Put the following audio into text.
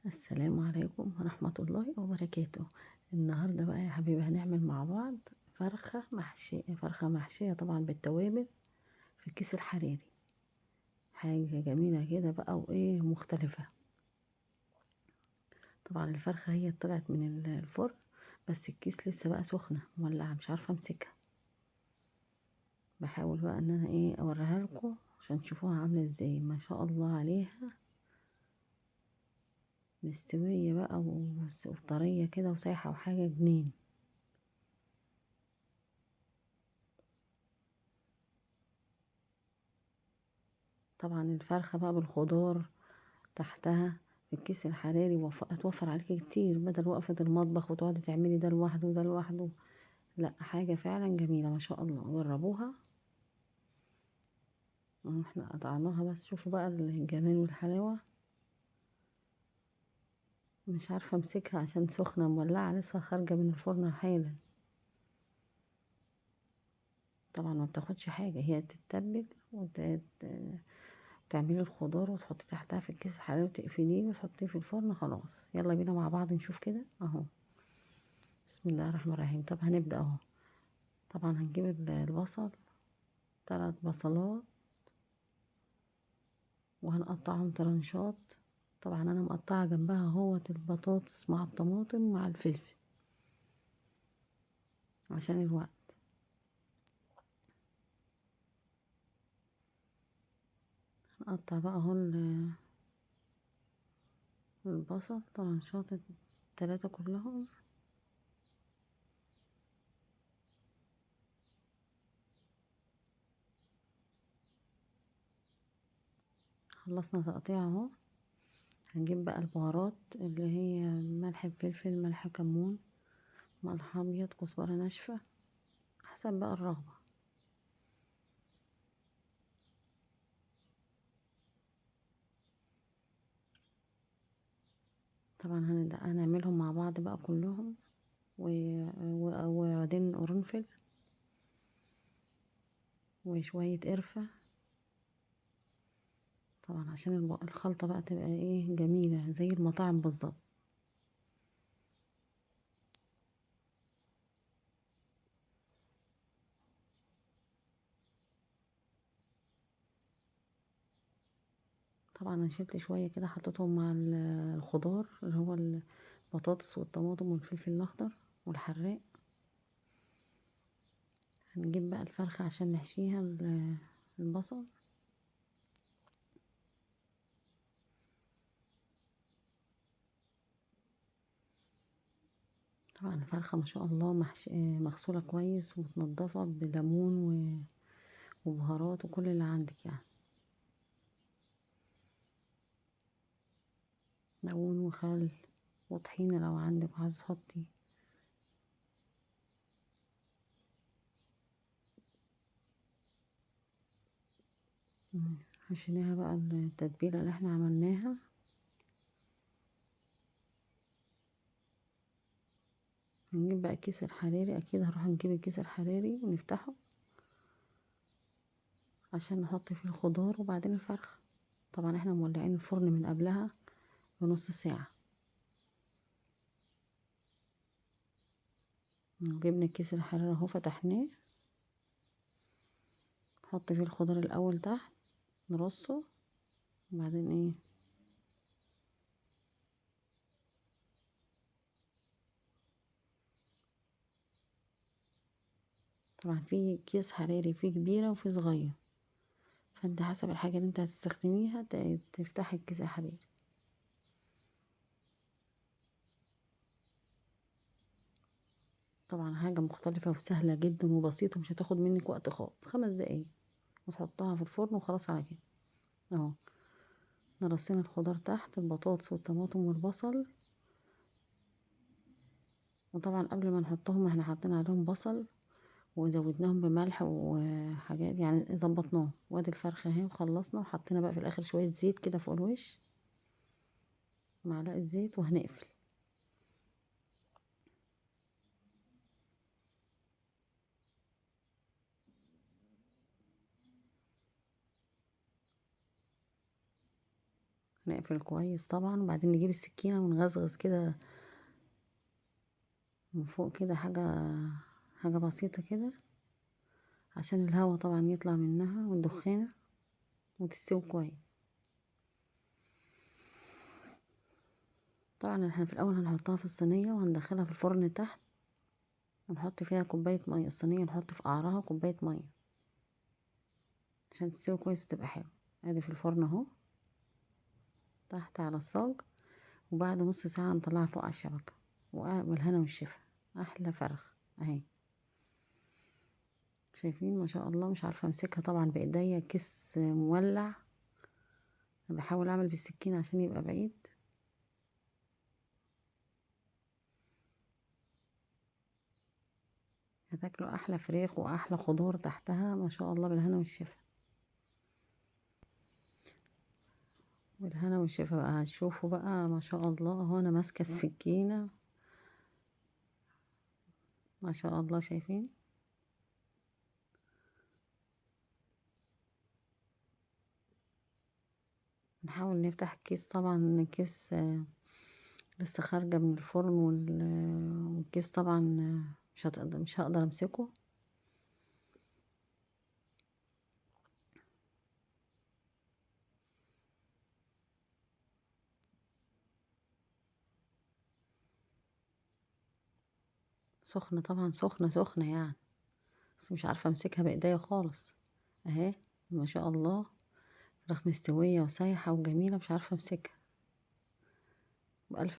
السلام عليكم ورحمة الله وبركاته. النهاردة بقى يا حبيبي هنعمل مع بعض فرخة محشية طبعا بالتوابل في الكيس الحراري. حاجة جميلة كده بقى وايه مختلفة. طبعا الفرخة هي طلعت من الفرن، بس الكيس لسه بقى سخنة مولعة مش عارفة امسكها. بحاول بقى ان انا اوريها لكم عشان تشوفوها عاملة ازاي. ما شاء الله عليها، مستوية بقى وطرية كده وسايحة وحاجة جنين. طبعا الفرخة بقى بالخضار تحتها في الكيس الحراري هتوفر عليكي كتير بدل وقفة المطبخ وتقعدي تعملي ده لوحده وده لوحده. لا، حاجة فعلا جميلة ما شاء الله، جربوها. احنا قطعناها بس شوفوا بقى الجمال والحلاوة. مش عارفة امسكها عشان سخنة مولعة لسه خارجة من الفرن حالا. طبعا ما بتاخدش حاجة، هي تتبل وتعملي الخضار وتحطي تحتها في الكيس الحراري وتقفليه وتحطيه في الفرن. خلاص يلا بينا مع بعض نشوف كده اهو. بسم الله الرحمن الرحيم. طب هنبدأ اهو. طبعا هنجيب البصل، 3 بصلات، وهنقطعهم طرنشات. طبعا انا مقطعه جنبها اهوت البطاطس مع الطماطم مع الفلفل عشان الوقت. هنقطع بقى اهو البصل طرنشات ال3 كلهم. خلصنا تقطيع اهو. هنجيب بقى البهارات اللي هي ملح فلفل ملح كمون ملح ابيض كزبره ناشفه حسب بقى الرغبه. طبعا هنعملهم مع بعض بقى كلهم وبعدين قرنفل وشويه قرفه. طبعا عشان الخلطة بقى تبقى جميلة زي المطاعم بالظبط. طبعا انا شلت شوية كده حطيتهم مع الخضار اللي هو البطاطس والطماطم والفلفل الاخضر والحراق. هنجيب بقى الفرخة عشان نحشيها البصل. طبعا الفرخة ما شاء الله مغسولة كويس ومتنضفة بليمون وبهارات وكل اللي عندك يعني. ليمون وخل وطحينة لو عندك وعايزة تحطي. حشيناها بقى التتبيلة اللي احنا عملناها. هنجيب بقى الكيس الحراري، اكيد هنروح نجيب الكيس الحراري ونفتحه عشان نحط فيه الخضار وبعدين الفرخة. طبعا احنا مولعين الفرن من قبلها بنص ساعة. جبنا الكيس الحراري اهو فتحناه. نحط فيه الخضار الاول تحت نرصه وبعدين طبعا في كيس حراري فيه كبيرة وفيه صغير، فانت حسب الحاجة اللي انت هتستخدميها تفتحي الكيس الحراري. طبعا حاجة مختلفة وسهلة جدا وبسيطة، مش هتاخد منك وقت خالص، 5 دقايق وتحطها في الفرن وخلاص على كده اهو. رصينا الخضار تحت البطاطس والطماطم والبصل. وطبعا قبل ما نحطهم احنا حاطين عليهم بصل وزودناهم بملح وحاجات يعني ظبطناهم. وادي الفرخة اهي وخلصنا وحطينا بقى في الاخر شوية زيت كده فوق الوش، معلقة زيت وهنقفل. نقفل كويس طبعا، وبعدين نجيب السكينة ونغزغز كده من فوق كده، حاجة بسيطة كده عشان الهوا طبعا يطلع منها والدخانة وتستوي كويس. طبعا احنا في الاول هنحطها في الصينية وهندخلها في الفرن تحت، ونحط فيها كوباية مية. الصينية نحط في قعرها كوباية مية عشان تستوي كويس وتبقى حلوة. ادي في الفرن اهو تحت على الصاج، وبعد نص ساعة نطلعها فوق على الشبكة، والهنا والشفا. احلى فرخ اهي، شايفين ما شاء الله. مش عارفة امسكها طبعا بايديا، كيس مولع. انا بحاول اعمل بالسكينة عشان يبقى بعيد. هتاكلوا احلى فراخ واحلى خضار تحتها ما شاء الله، بالهنا والشفا. بالهنا والشفا بقى. هتشوفوا بقى ما شاء الله اهو، انا ماسكة السكينة ما شاء الله، شايفين. نحاول نفتح الكيس. طبعا الكيس لسه خارجة من الفرن، والكيس طبعا مش هقدر امسكه. سخنة طبعا، سخنة سخنة يعني، بس مش عارفة امسكها بايديا خالص. اهي ما شاء الله، فراخ مستوية وسايحة وجميلة، مش عارفة امسكها. بألف